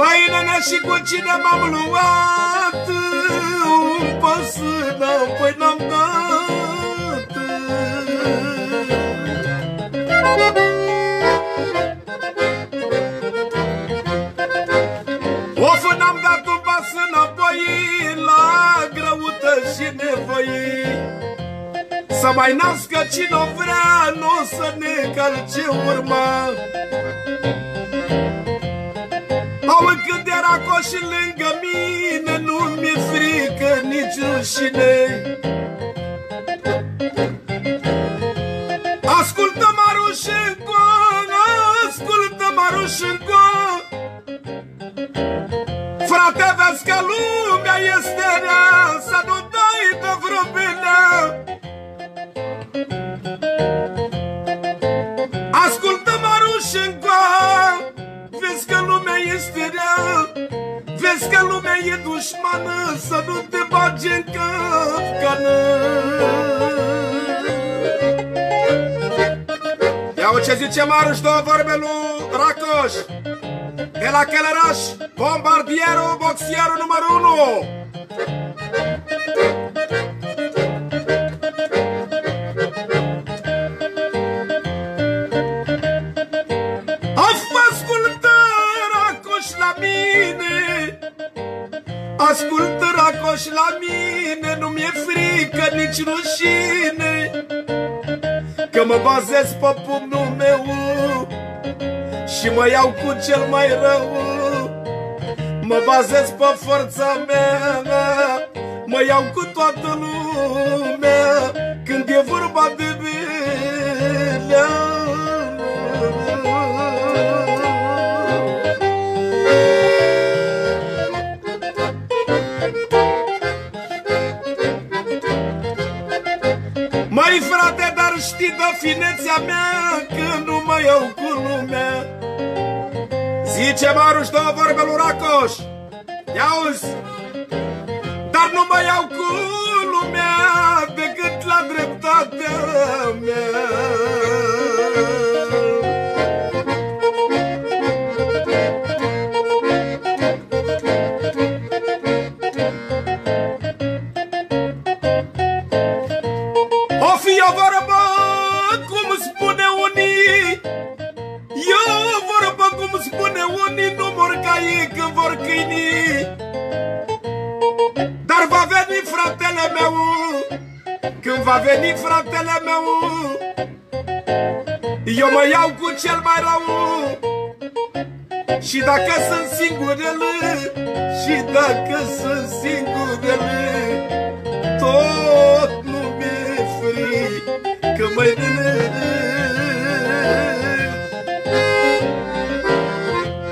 Măi, nene, și cu cine m-am luat? Un pas înapoi n-am dat. Of, n-am dat un pas înapoi la greutăți și nevoi. Să mai nască cine-o vrea, n-o să ne calce urma. Au, când era coși lângă mine, nu mi-e frică nici rușine. Ascultă, Marușenco, ascultă, Marușenco, frate, vezi că lumea este rea, să nu dai de vreo bine. Ascultă, Marușenco, vezi că lumea este rea, vezi că lumea e dușmană, să nu te bagi în capcană. Ia-o ce zice Maruș, două vorbe lui Racoș. De la Călăraș, bombardierul, boxierul numărul 1. Ascultă, Racoș, la mine, nu mi-e frică nici rușine, că mă bazez pe pumnul meu și mă iau cu cel mai rău. Mă bazez pe forța mea, mă iau cu toată lumea când e vorba de mine. Măi, frate, dar știi de finețea mea că nu mă iau cu lumea. Zice Maruș, două vorbe lui Racoș. Ia-uzi, dar nu mă iau cu lumea decât la dreptatea mea. O fi o vorbă, cum spune unii, e o vorbă, cum spune unii, nu mor caii când vor câinii. Dar va veni fratele meu, când va veni fratele meu, eu mă iau cu cel mai rău. Și dacă sunt singurele, și dacă sunt singurele,